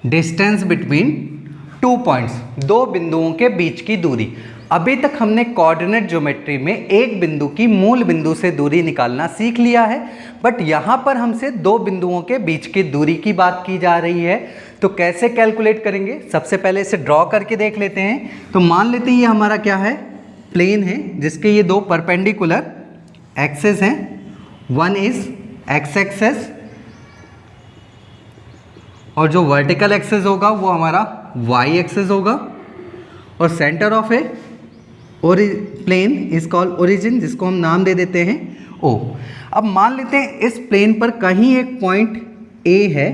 Distance between 2 points, दो बिंदुओं के बीच की दूरी। अभी तक हमने कोऑर्डिनेट ज्योमेट्री में एक बिंदु की मूल बिंदु से दूरी निकालना सीख लिया है, बट यहाँ पर हमसे दो बिंदुओं के बीच की दूरी की बात की जा रही है। तो कैसे कैलकुलेट करेंगे, सबसे पहले इसे ड्रॉ करके देख लेते हैं। तो मान लेते हैं ये हमारा क्या है, प्लेन है जिसके ये दो परपेंडिकुलर एक्सेस हैं। वन इज एक्स एक्सेस और जो वर्टिकल एक्सेस होगा वो हमारा वाई एक्सेस होगा, और centre of a plane is called origin, जिसको हम नाम दे देते हैं ओ। अब मान लेते हैं इस प्लेन पर कहीं एक पॉइंट ए है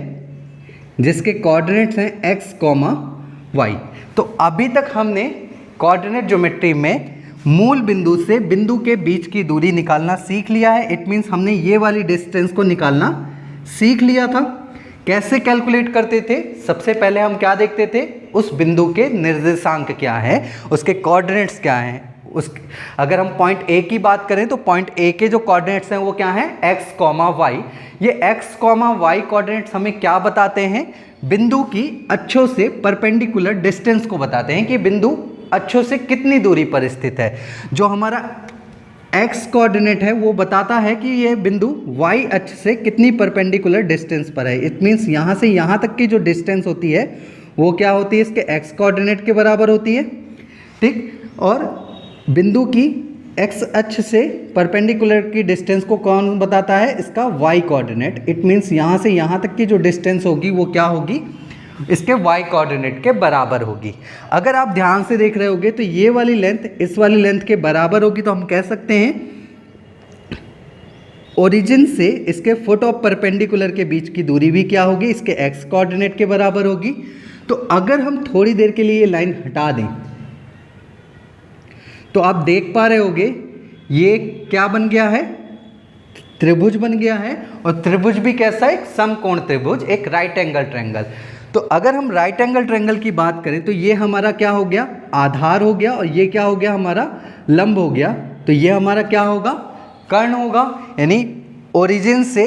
जिसके कोऑर्डिनेट्स हैं x, y। तो अभी तक हमने कोऑर्डिनेट ज्योमेट्री में मूल बिंदु से बिंदु के बीच की दूरी निकालना सीख लिया है। इट मीन्स हमने ये वाली डिस्टेंस को निकालना सीख लिया था। कैसे कैलकुलेट करते थे, सबसे पहले हम क्या देखते थे, उस बिंदु के निर्देशांक क्या है, उसके कोऑर्डिनेट्स क्या हैं। अगर हम पॉइंट ए की बात करें तो पॉइंट ए के जो कोऑर्डिनेट्स हैं वो क्या हैं, x, y। ये x, y कोऑर्डिनेट्स हमें क्या बताते हैं, बिंदु की अक्षों से परपेंडिकुलर डिस्टेंस को बताते हैं कि बिंदु अक्षों से कितनी दूरी पर स्थित है। जो हमारा x कोऑर्डिनेट है वो बताता है कि ये बिंदु y अक्ष से कितनी परपेंडिकुलर डिस्टेंस पर है। इट मीन्स यहाँ से यहाँ तक की जो डिस्टेंस होती है वो क्या होती है, इसके x कोऑर्डिनेट के बराबर होती है, ठीक। और बिंदु की x अक्ष से परपेंडिकुलर की डिस्टेंस को कौन बताता है, इसका y कोऑर्डिनेट। इट मीन्स यहाँ से यहाँ तक की जो डिस्टेंस होगी वो क्या होगी, इसके y कोऑर्डिनेट के बराबर होगी। अगर आप ध्यान से देख रहे होगे तो ये वाली लेंथ इस वाली लेंथ के बराबर होगी, तो हम कह सकते हैं ओरिजिन से इसके फुट ऑफ परपेंडिकुलर के बीच की दूरी भी क्या होगी, इसके x कोऑर्डिनेट के बराबर होगी। तो अगर हम थोड़ी देर के लिए ये लाइन हटा दें तो आप देख पा रहे होगे ये क्या बन गया है, त्रिभुज बन गया है। और त्रिभुज भी कैसा है, एक समकोण त्रिभुज, एक राइट एंगल ट्रायंगल। तो अगर हम राइट एंगल ट्रायंगल की बात करें तो ये हमारा क्या हो गया, आधार हो गया, और ये क्या हो गया, हमारा लंब हो गया। तो ये हमारा क्या होगा, कर्ण होगा। यानी ओरिजिन से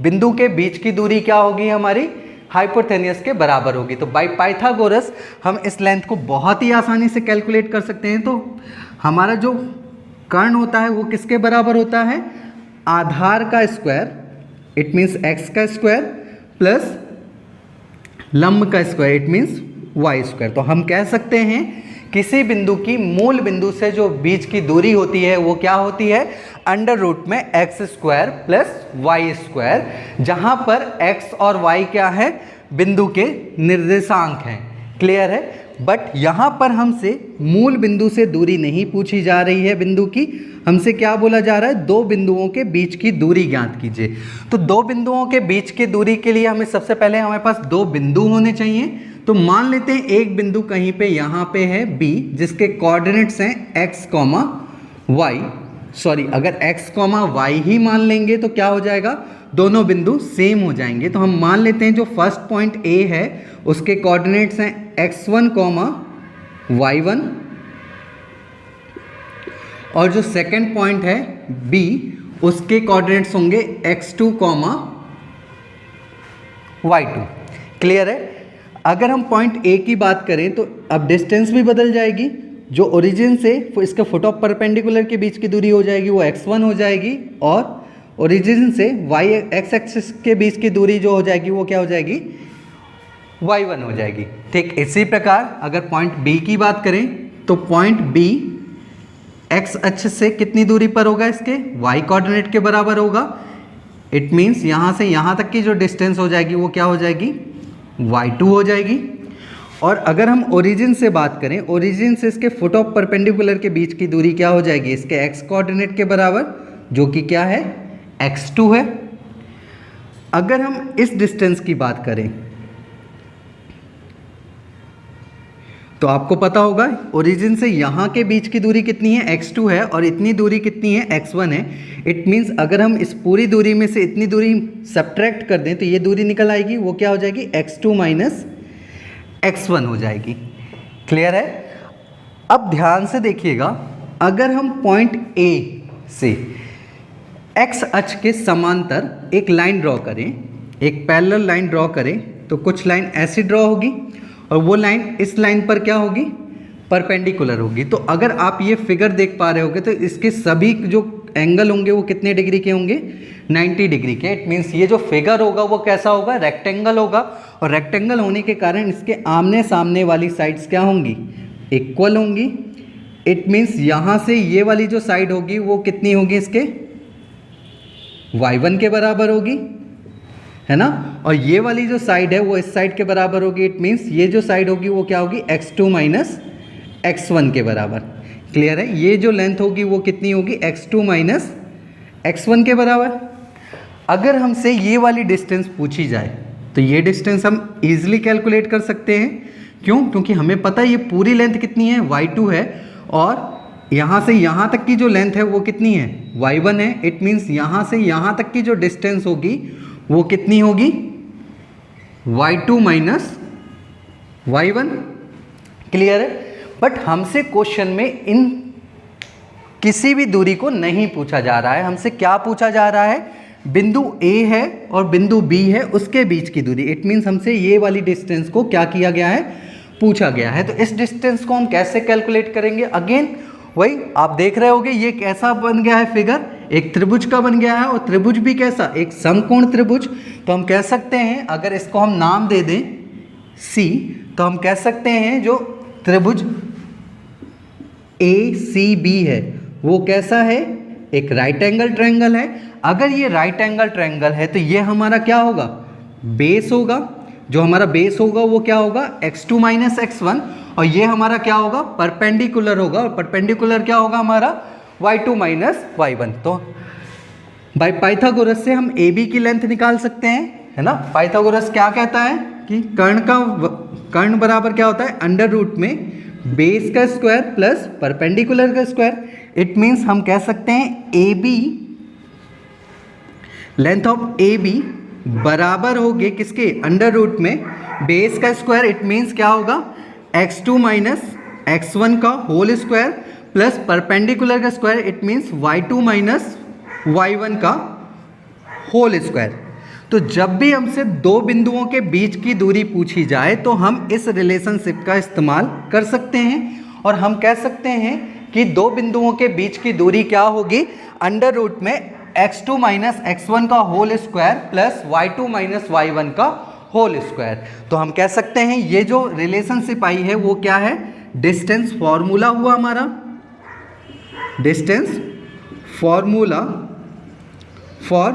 बिंदु के बीच की दूरी क्या होगी, हमारी हाइपोटेन्यूस के बराबर होगी। तो बाय पाइथागोरस हम इस लेंथ को बहुत ही आसानी से कैलकुलेट कर सकते हैं। तो हमारा जो कर्ण होता है वो किसके बराबर होता है, आधार का स्क्वायर, इट मीन्स x का स्क्वायर प्लस लंब का square, it means y square. तो हम कह सकते हैं किसी बिंदु की मूल बिंदु से जो बीच की दूरी होती है वो क्या होती है, अंडर रूट में x square plus y square, जहां पर x और y क्या है, बिंदु के निर्देशांक हैं। क्लियर है। बट यहाँ पर हमसे मूल बिंदु से दूरी नहीं पूछी जा रही है बिंदु की, हमसे क्या बोला जा रहा है, दो बिंदुओं के बीच की दूरी ज्ञात कीजिए। तो दो बिंदुओं के बीच की दूरी के लिए हमें सबसे पहले हमारे पास दो बिंदु होने चाहिए। तो मान लेते हैं एक बिंदु कहीं पे यहाँ पे है B, जिसके कोऑर्डिनेट्स हैं x, y। सॉरी, अगर x, y ही मान लेंगे तो क्या हो जाएगा, दोनों बिंदु सेम हो जाएंगे। तो हम मान लेते हैं जो फर्स्ट पॉइंट A है उसके कोऑर्डिनेट्स हैं x1, y1, और जो सेकंड पॉइंट है B उसके कोऑर्डिनेट्स होंगे x2, y2। क्लियर है। अगर हम पॉइंट A की बात करें तो अब डिस्टेंस भी बदल जाएगी। जो ओरिजिन से इसके फुट ऑफ परपेंडिकुलर के बीच की दूरी हो जाएगी वो x1 हो जाएगी, और ओरिजिन से x एक्सिस के बीच की दूरी जो हो जाएगी वो क्या हो जाएगी, y1 हो जाएगी। ठीक इसी प्रकार अगर पॉइंट B की बात करें तो पॉइंट B x अक्ष से कितनी दूरी पर होगा, इसके y कोऑर्डिनेट के बराबर होगा। इट मीन्स यहाँ से यहाँ तक की जो डिस्टेंस हो जाएगी वो क्या हो जाएगी, y2 हो जाएगी। और अगर हम ओरिजिन से बात करें, ओरिजिन से इसके फुट ऑफ परपेंडिकुलर के बीच की दूरी क्या हो जाएगी, इसके x कोऑर्डिनेट के बराबर, जो कि क्या है, x2 है। अगर हम इस डिस्टेंस की बात करें तो आपको पता होगा ओरिजिन से यहाँ के बीच की दूरी कितनी है, x2 है, और इतनी दूरी कितनी है, x1 है। इट मीन्स अगर हम इस पूरी दूरी में से इतनी दूरी सब्ट्रैक्ट कर दें तो ये दूरी निकल आएगी, वो क्या हो जाएगी, x2 माइनस x1 हो जाएगी। क्लियर है। अब ध्यान से देखिएगा, अगर हम पॉइंट A से x अक्ष के समांतर एक लाइन ड्रॉ करें, एक पैरेलल लाइन ड्रॉ करें तो कुछ लाइन ऐसी ड्रॉ होगी और वो लाइन इस लाइन पर क्या होगी, परपेंडिकुलर होगी। तो अगर आप ये फिगर देख पा रहे होगे तो इसके सभी जो एंगल होंगे वो कितने डिग्री के होंगे, 90 डिग्री के। इट मीन्स ये जो फिगर होगा वो कैसा होगा, रेक्टेंगल होगा, और रेक्टेंगल होने के कारण इसके आमने सामने वाली साइड्स क्या होंगी, इक्वल होंगी। इट मीन्स यहाँ से ये वाली जो साइड होगी वो कितनी होगी, इसके y1 के बराबर होगी, है ना, और ये वाली जो साइड है वो इस साइड के बराबर होगी। इट मीन्स ये जो साइड होगी वो क्या होगी, x2 माइनस x1 के बराबर। क्लियर है, ये जो लेंथ होगी वो कितनी होगी, x2 माइनस x1 के बराबर। अगर हमसे ये वाली डिस्टेंस पूछी जाए तो ये डिस्टेंस हम इजीली कैलकुलेट कर सकते हैं। क्यों, क्योंकि हमें पता है ये पूरी लेंथ कितनी है, y2 है, और यहाँ से यहाँ तक की जो लेंथ है वो कितनी है, y1 है। इट मीन्स यहाँ से यहाँ तक की जो डिस्टेंस होगी वो कितनी होगी, y2 माइनस y1। क्लियर है, बट हमसे क्वेश्चन में इन किसी भी दूरी को नहीं पूछा जा रहा है। हमसे क्या पूछा जा रहा है, बिंदु A है और बिंदु B है उसके बीच की दूरी। इट मीन्स हमसे ये वाली डिस्टेंस को क्या किया गया है, पूछा गया है। तो इस डिस्टेंस को हम कैसे कैलकुलेट करेंगे, अगेन वही आप देख रहे होगे, ये कैसा बन गया है फिगर, एक त्रिभुज का बन गया है, और त्रिभुज भी कैसा, एक समकोण त्रिभुज। तो हम कह सकते हैं, अगर इसको हम नाम दे दें C, तो हम कह सकते हैं जो त्रिभुज ACB है वो कैसा है, एक राइट एंगल ट्रायंगल है। अगर ये राइट एंगल ट्रायंगल है तो ये हमारा क्या होगा, बेस होगा। जो हमारा बेस होगा वो क्या होगा, x2 माइनस x1, और ये हमारा क्या होगा, परपेंडिकुलर होगा, और परपेंडिकुलर क्या होगा हमारा, y2 माइनस y1। तो बाय पाइथागोरस से हम AB की लेंथ निकाल सकते हैं, है ना। पाइथागोरस क्या कहता है कि कर्ण बराबर क्या होता है, अंडर रूट में बेस का स्क्वायर प्लस परपेंडिकुलर का स्क्वायर। इट मीन्स हम कह सकते हैं AB, लेंथ ऑफ AB बराबर होगी किसके, अंडर रूट में बेस का स्क्वायर। इट मीन्स क्या होगा, x2 माइनस x1 का होल स्क्वायर प्लस परपेंडिकुलर का square. It means y2 minus y1 का होल स्क्वायर। तो जब भी हमसे दो बिंदुओं के बीच की दूरी पूछी जाए तो हम इस रिलेशनशिप का इस्तेमाल कर सकते हैं, और हम कह सकते हैं कि दो बिंदुओं के बीच की दूरी क्या होगी, अंडर रूट में x2 माइनस x1 का whole square plus y2 minus y1 का होल स्क्वायर। तो हम कह सकते हैं ये जो रिलेशनशिप आई है वो क्या है, डिस्टेंस फॉर्मूला हुआ हमारा, डिस्टेंस फॉर्मूला फॉर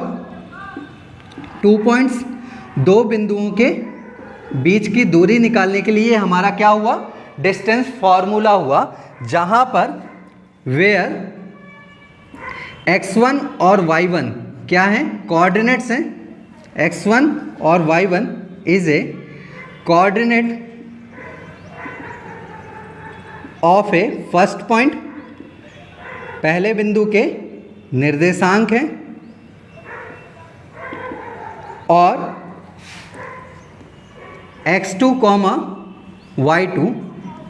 2 पॉइंट्स, दो बिंदुओं के बीच की दूरी निकालने के लिए हमारा क्या हुआ, डिस्टेंस फॉर्मूला हुआ, जहां पर वेयर x1 और y1 क्या है, कोऑर्डिनेट्स हैं। x1 और y1 is a coordinate of A first point, पहले बिंदु के निर्देशांक हैं, और x2, y2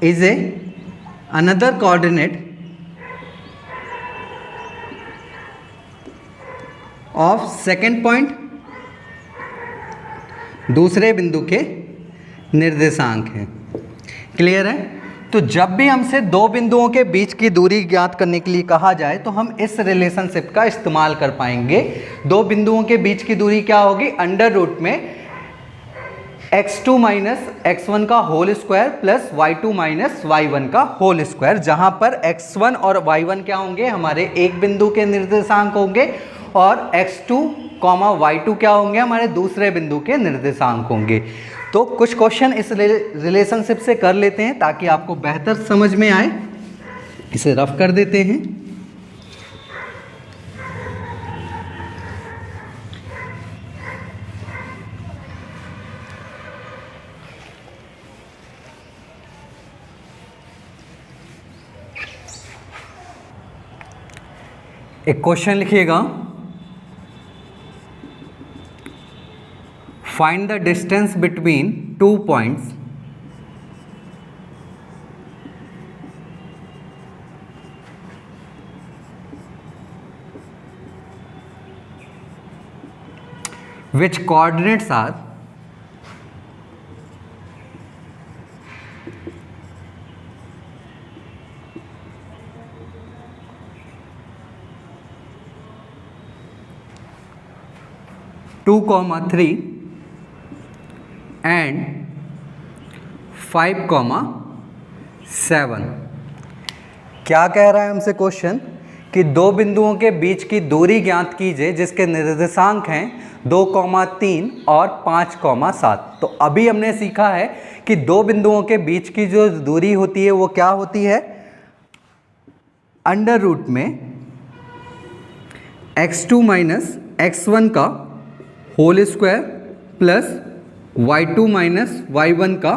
is a another coordinate of second point, दूसरे बिंदु के निर्देशांक हैं। क्लियर है। तो जब भी हमसे दो बिंदुओं के बीच की दूरी ज्ञात करने के लिए कहा जाए तो हम इस रिलेशनशिप का इस्तेमाल कर पाएंगे। दो बिंदुओं के बीच की दूरी क्या होगी, अंडर रूट में x2 माइनस x1 का whole square plus y2 minus y1 का होल स्क्वायर, जहां पर x1 और y1 क्या होंगे, हमारे एक बिंदु के निर्देशांक होंगे, और x2, y2 क्या होंगे, हमारे दूसरे बिंदु के निर्देशांक होंगे। तो कुछ क्वेश्चन इस रिलेशनशिप से कर लेते हैं ताकि आपको बेहतर समझ में आए। इसे रफ कर देते हैं। एक क्वेश्चन लिखिएगा, find the distance between 2 points which coordinates are 2,3 and 5,7। क्या कह रहा है हमसे क्वेश्चन कि दो बिंदुओं के बीच की दूरी ज्ञात कीजिए जिसके निर्देशांक हैं 2,3 और 5,7। तो अभी हमने सीखा है कि दो बिंदुओं के बीच की जो दूरी होती है वो क्या होती है, अंडर रूट में x2 माइनस x1 का whole square plus y2 minus y1 का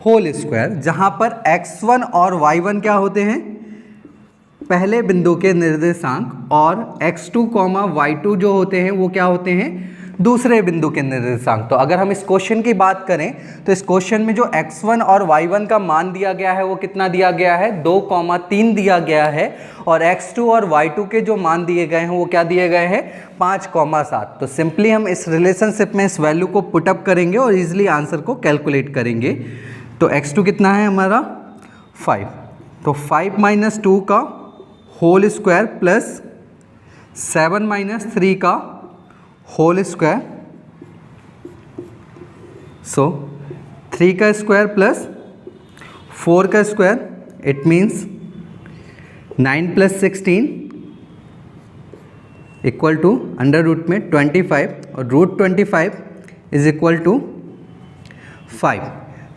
होल स्क्वायर, जहाँ पर x1 और y1 क्या होते हैं, पहले बिंदु के निर्देशांक, और x2, y2 जो होते हैं वो क्या होते हैं, दूसरे बिंदु के निर्देशांक। तो अगर हम इस क्वेश्चन की बात करें तो इस क्वेश्चन में जो x1 और y1 का मान दिया गया है वो कितना दिया गया है, 2,3 दिया गया है, और x2 और y2 के जो मान दिए गए हैं वो क्या दिए गए हैं, 5,7। तो सिंपली हम इस रिलेशनशिप में इस वैल्यू को पुटअप करेंगे और इजीली आंसर को कैलकुलेट करेंगे। तो x2 कितना है हमारा 5, तो 5 माइनस 2 का होल स्क्वायर प्लस 7 माइनस 3 का होल स्क्वायर, सो 3 का स्क्वायर प्लस 4 का square, it means 9 plus 16 equal to under root में 25, और रूट 25 इज इक्वल टू 5।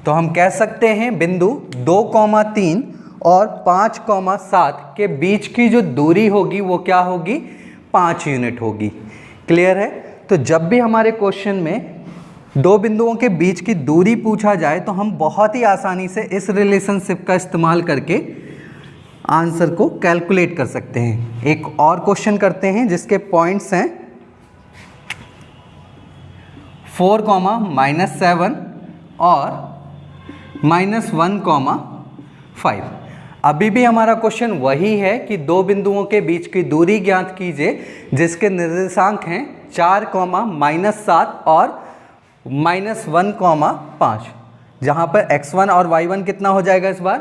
तो हम कह सकते हैं बिंदु 2,3 और 5,7 के बीच की जो दूरी होगी वो क्या होगी, 5 यूनिट होगी। क्लियर है। तो जब भी हमारे क्वेश्चन में दो बिंदुओं के बीच की दूरी पूछा जाए तो हम बहुत ही आसानी से इस रिलेशनशिप का इस्तेमाल करके आंसर को कैलकुलेट कर सकते हैं। एक और क्वेश्चन करते हैं जिसके पॉइंट्स हैं 4,-7 और -1,5। अभी भी हमारा क्वेश्चन वही है कि दो बिंदुओं के बीच की दूरी ज्ञात कीजिए जिसके निर्देशांक हैं 4,-7 और -1,5, जहाँ पर x1 और y1 कितना हो जाएगा इस बार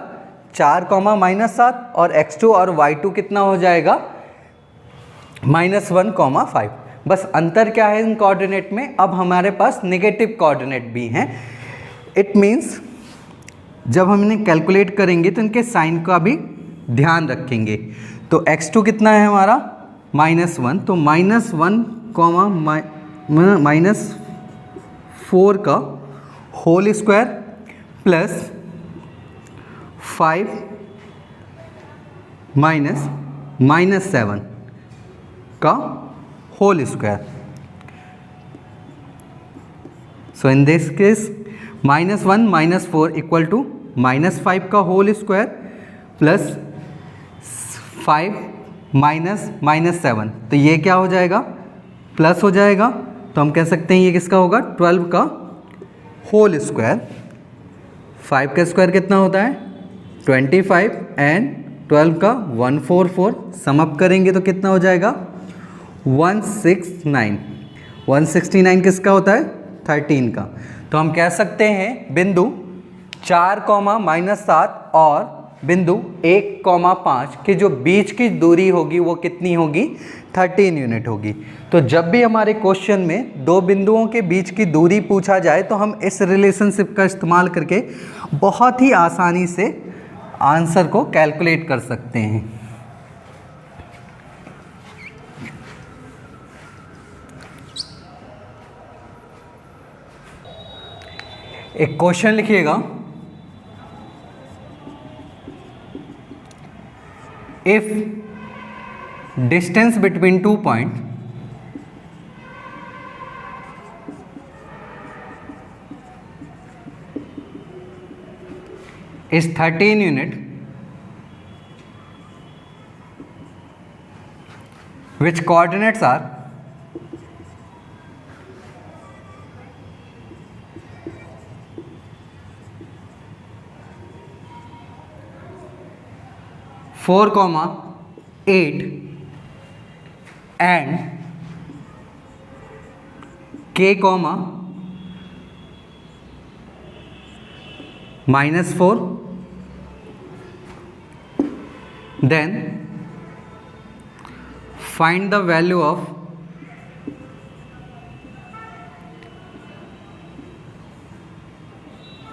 4,-7, और x2 और y2 कितना हो जाएगा -1,5। बस अंतर क्या है इन कोऑर्डिनेट में, अब हमारे पास नेगेटिव कोऑर्डिनेट भी हैं। इट मीन्स जब हम इन्हें कैलकुलेट करेंगे तो इनके साइन का भी ध्यान रखेंगे। तो x2 कितना है हमारा -1, तो -1,-4 का होल स्क्वायर प्लस 5 -7 का whole square. So in this case -1 -4 equal to -5 का होल स्क्वायर प्लस 5 -7, तो ये क्या हो जाएगा, प्लस हो जाएगा। तो हम कह सकते हैं ये किसका होगा, 12 का होल स्क्वायर। 5 का स्क्वायर कितना होता है 25 एंड 12 का 144, समअप करेंगे तो कितना हो जाएगा 169। 169 किसका होता है 13 का। तो हम कह सकते हैं बिंदु 4,-7 और बिंदु 1,5 के जो बीच की दूरी होगी वो कितनी होगी 13 यूनिट होगी। तो जब भी हमारे क्वेश्चन में दो बिंदुओं के बीच की दूरी पूछा जाए तो हम इस रिलेशनशिप का इस्तेमाल करके बहुत ही आसानी से आंसर को कैलकुलेट कर सकते हैं। एक क्वेश्चन लिखिएगा, if distance between 2 point is 13 unit, which coordinates are 4,8 and k, -4, then find the value of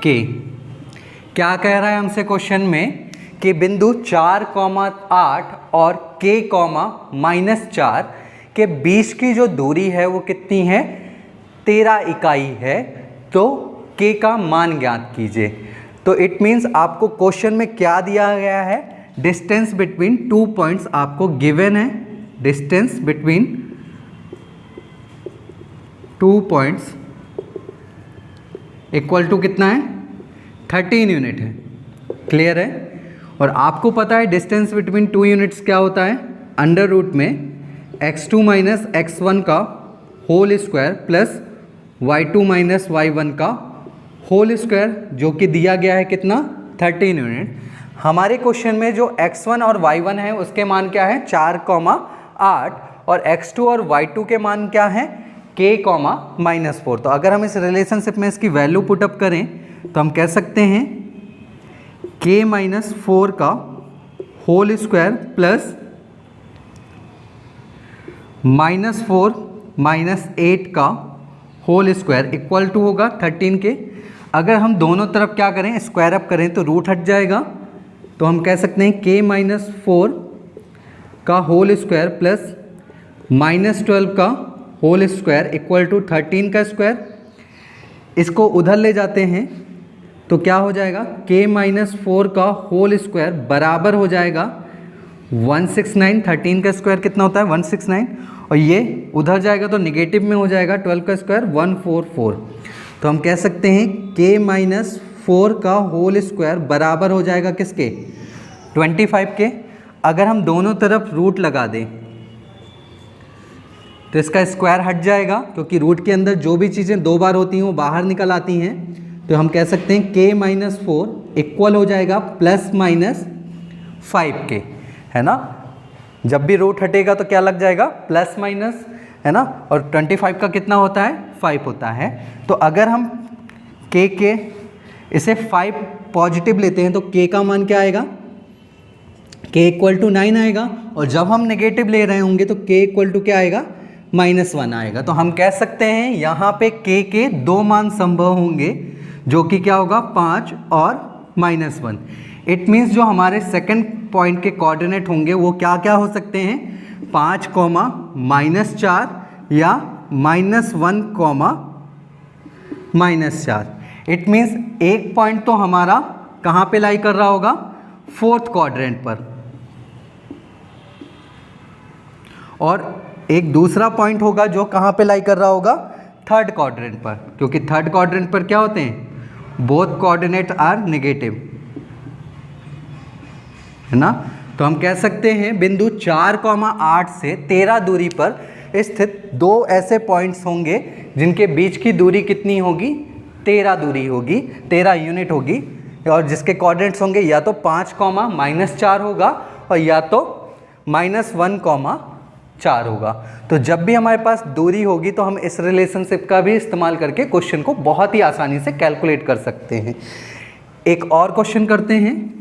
k। क्या कह रहा है हमसे क्वेश्चन में कि बिंदु 4,8 और k, -4 के बीच की जो दूरी है वो कितनी है, 13 इकाई है। तो k का मान ज्ञात कीजिए। तो इट मीन्स आपको क्वेश्चन में क्या दिया गया है, डिस्टेंस बिटवीन 2 पॉइंट्स आपको गिवन है। Distance between 2 points equal to कितना है, 13 यूनिट है। क्लियर है। और आपको पता है डिस्टेंस बिटवीन 2 यूनिट्स क्या होता है, अंडर रूट में x2 माइनस x1 का whole square plus y2 minus y1 का होल स्क्वायर, जो कि दिया गया है कितना, 13 यूनिट। हमारे क्वेश्चन में जो x1 और y1 है उसके मान क्या है, 4,8, और x2 और y2 के मान क्या है, k, -4। तो अगर हम इस रिलेशनशिप में इसकी वैल्यू पुटअप करें तो हम कह सकते हैं k -4 का होल स्क्वायर प्लस -4 -8 का होल स्क्वायर इक्वल टू होगा 13 के। अगर हम दोनों तरफ क्या करें, स्क्वायर अप करें तो रूट हट जाएगा। तो हम कह सकते हैं k -4 का होल स्क्वायर प्लस -12 का होल स्क्वायर इक्वल टू 13 का स्क्वायर। इसको उधर ले जाते हैं तो क्या हो जाएगा, k -4 का होल स्क्वायर बराबर हो जाएगा 169। 13 का स्क्वायर कितना होता है, 169, और ये उधर जाएगा तो निगेटिव में हो जाएगा 12 का स्क्वायर 144। तो हम कह सकते हैं k -4 का होल स्क्वायर बराबर हो जाएगा किसके, 25 के। अगर हम दोनों तरफ रूट लगा दें तो इसका स्क्वायर हट जाएगा, क्योंकि रूट के अंदर जो भी चीज़ें 2 बार होती हैं वो बाहर निकल आती हैं। तो हम कह सकते हैं k -4 इक्वल हो जाएगा ±5 के, है ना। जब भी रूट हटेगा तो क्या लग जाएगा, प्लस माइनस, है ना। और 25 का कितना होता है, 5 होता है। तो अगर हम k के इसे 5 पॉजिटिव लेते हैं तो k का मान क्या आएगा, k = 9 आएगा। और जब हम नेगेटिव ले रहे होंगे तो k = क्या आएगा, -1 आएगा। तो हम कह सकते हैं यहाँ पे k के 2 मान संभव होंगे, जो कि क्या होगा, 5 और -1। इट मीन्स जो हमारे सेकंड पॉइंट के कोऑर्डिनेट होंगे वो क्या क्या हो सकते हैं, 5, -4 या -1, -4। इट मीन्स एक पॉइंट तो हमारा कहाँ पे लाई कर रहा होगा, 4th क्वाड्रेंट पर, और एक दूसरा पॉइंट होगा जो कहाँ पे लाई कर रहा होगा, 3rd क्वाड्रेंट पर, क्योंकि 3rd क्वाड्रेंट पर क्या होते हैं, बोथ कोऑर्डिनेट आर नेगेटिव, है ना। तो हम कह सकते हैं बिंदु 4,8 से 13 दूरी पर स्थित 2 ऐसे पॉइंट्स होंगे जिनके बीच की दूरी कितनी होगी, 13 दूरी होगी, 13 यूनिट होगी, और जिसके कोऑर्डिनेट्स होंगे या तो 5, -4 होगा और या तो -1, 4 होगा। तो जब भी हमारे पास दूरी होगी तो हम इस रिलेशनशिप का भी इस्तेमाल करके क्वेश्चन को बहुत ही आसानी से कैलकुलेट कर सकते हैं। एक और क्वेश्चन करते हैं।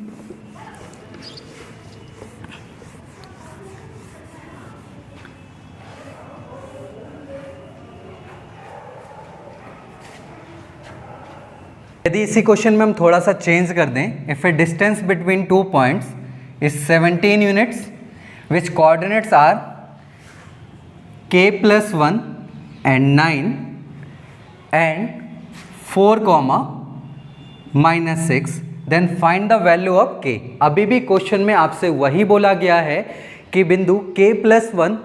यदि इसी क्वेश्चन में हम थोड़ा सा चेंज कर दें, if a distance between 2 points is 17 units which coordinates are k + 1 and 9 and 4, -6, then find the value of k। अभी भी क्वेश्चन में आपसे वही बोला गया है कि बिंदु k + 1,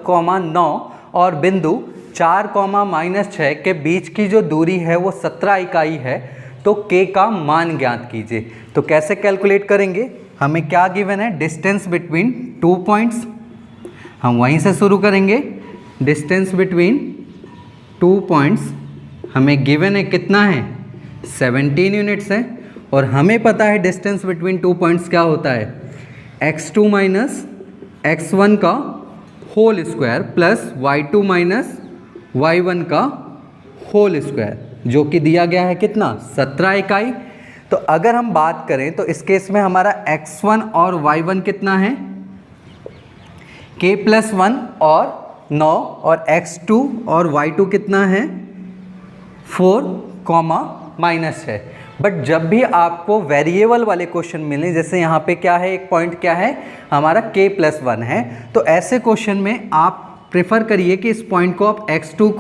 9 और बिंदु 4, -6 के बीच की जो दूरी है वो 17 इकाई है। तो k का मान ज्ञात कीजिए। तो कैसे कैलकुलेट करेंगे, हमें क्या गिवन है, डिस्टेंस बिटवीन 2 पॉइंट्स, हम वहीं से शुरू करेंगे। डिस्टेंस बिटवीन 2 पॉइंट्स हमें गिवन है कितना है, 17 यूनिट्स है। और हमें पता है डिस्टेंस बिटवीन 2 पॉइंट्स क्या होता है, x2 माइनस x1 का whole square plus y2 minus y1 का होल स्क्वायर, जो कि दिया गया है कितना, 17 इकाई। तो अगर हम बात करें तो इस केस में हमारा x1 और y1 कितना है, k + 1 और 9, और x2 और y2 कितना है, 4, -6। बट जब भी आपको वेरिएबल वाले क्वेश्चन मिले, जैसे यहाँ पे क्या है, एक पॉइंट क्या है हमारा k+1 है, तो ऐसे क्वेश्चन में आप प्रेफर करिए कि इस पॉइंट को आप x2,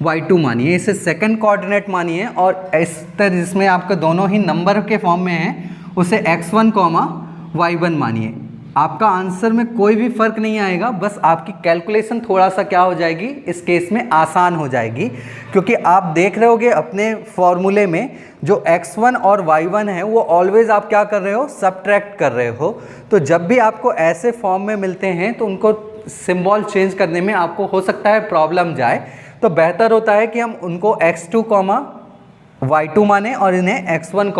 y2 मानिए, इसे सेकंड कोऑर्डिनेट मानिए, और इस तरह जिसमें आपका दोनों ही नंबर के फॉर्म में है उसे x1, y1 मानिए। आपका आंसर में कोई भी फर्क नहीं आएगा, बस आपकी कैलकुलेशन थोड़ा सा क्या हो जाएगी इस केस में, आसान हो जाएगी, क्योंकि आप देख रहे होगे अपने फॉर्मूले में जो x1 और y1 है वो ऑलवेज आप क्या कर रहे हो, सबट्रैक्ट कर रहे हो। तो जब भी आपको ऐसे फॉर्म में मिलते हैं तो उनको सिंबल चेंज करने में आपको हो सकता है प्रॉब्लम जाए, तो बेहतर होता है कि हम उनको x2, y2 माने और इन्हें x1,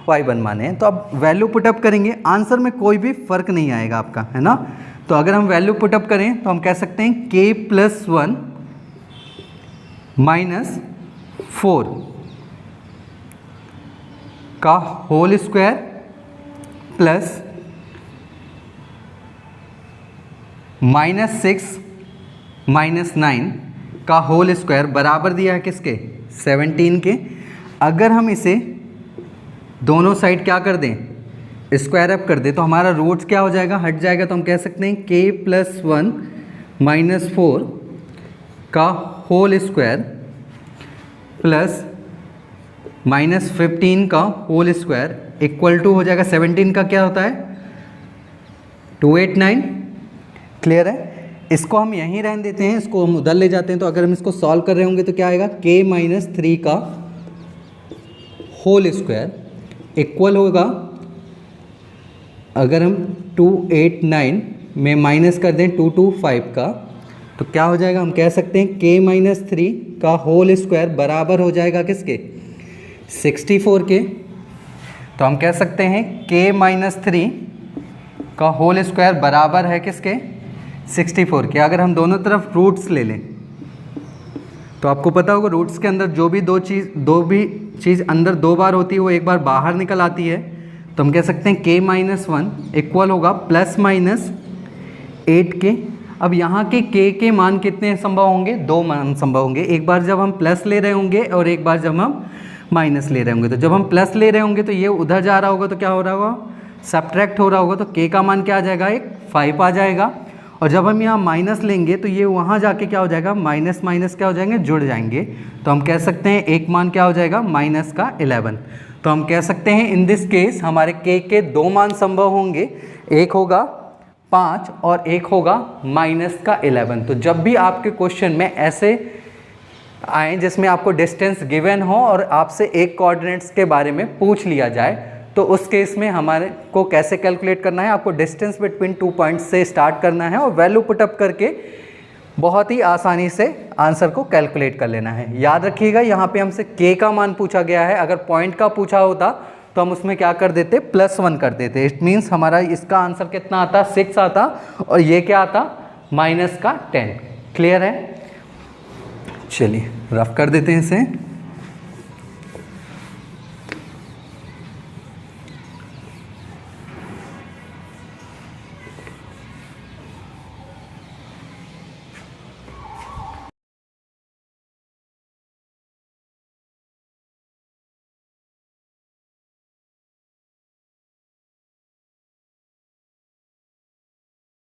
y1 माने। तो अब वैल्यू पुटअप करेंगे, आंसर में कोई भी फर्क नहीं आएगा आपका, है ना। तो अगर हम वैल्यू पुटअप करें तो हम कह सकते हैं k+1 - 4 का होल स्क्वायर प्लस -6 - 9 का होल स्क्वायर बराबर दिया है किसके, 17 के। अगर हम इसे दोनों साइड क्या कर दें, स्क्वायर अप कर दें, तो हमारा रूट्स क्या हो जाएगा, हट जाएगा। तो हम कह सकते हैं k+1 - 4 का होल स्क्वायर प्लस -15 का होल स्क्वायर इक्वल टू हो जाएगा 17 का क्या होता है, 289। क्लियर है। इसको हम यहीं रहने देते हैं, इसको हम उधर ले जाते हैं। तो अगर हम इसको सॉल्व कर रहे होंगे तो क्या आएगा, k-3 का होल स्क्वायर इक्वल होगा, अगर हम 289 में माइनस कर दें 225 का, तो क्या हो जाएगा, हम कह सकते हैं k-3 का होल स्क्वायर बराबर हो जाएगा किसके, 64 के। तो हम कह सकते हैं k-3 का होल स्क्वायर बराबर है किसके, 64 के। अगर हम दोनों तरफ रूट्स ले लें तो आपको पता होगा रूट्स के अंदर जो भी दो चीज़ अंदर दो बार होती है वो एक बार बाहर निकल आती है। तो हम कह सकते हैं k-1 इक्वल होगा +-8 के। अब यहाँ के मान कितने संभव होंगे, 2 मान संभव होंगे, एक बार जब हम प्लस ले रहे होंगे और एक बार जब हम माइनस ले रहे होंगे। तो जब हम प्लस ले रहे होंगे तो ये उधर जा रहा होगा तो क्या हो रहा होगा, सब्ट्रैक्ट हो रहा होगा, तो k का मान क्या आ जाएगा, एक 5 आ जाएगा। और जब हम यहाँ माइनस लेंगे तो ये वहाँ जाके क्या हो जाएगा, माइनस माइनस क्या हो जाएंगे, जुड़ जाएंगे। तो हम कह सकते हैं एक मान क्या हो जाएगा, -11। तो हम कह सकते हैं इन दिस केस हमारे k के 2 मान संभव होंगे, एक होगा 5 और एक होगा -11। तो जब भी आपके क्वेश्चन में ऐसे आए जिसमें आपको डिस्टेंस गिवन हो और आपसे एक कोऑर्डिनेट्स के बारे में पूछ लिया जाए, तो उस केस में हमारे को कैसे कैलकुलेट करना है, आपको डिस्टेंस बिटवीन 2 पॉइंट्स से स्टार्ट करना है और वैल्यू पुटअप करके बहुत ही आसानी से आंसर को कैलकुलेट कर लेना है। याद रखिएगा यहाँ पे हमसे k का मान पूछा गया है, अगर पॉइंट का पूछा होता तो हम उसमें क्या कर देते, +1 कर देते। इट मीन्स हमारा इसका आंसर कितना आता, 6 आता, और ये क्या आता, -10। क्लियर है। चलिए रफ कर देते हैं इसे।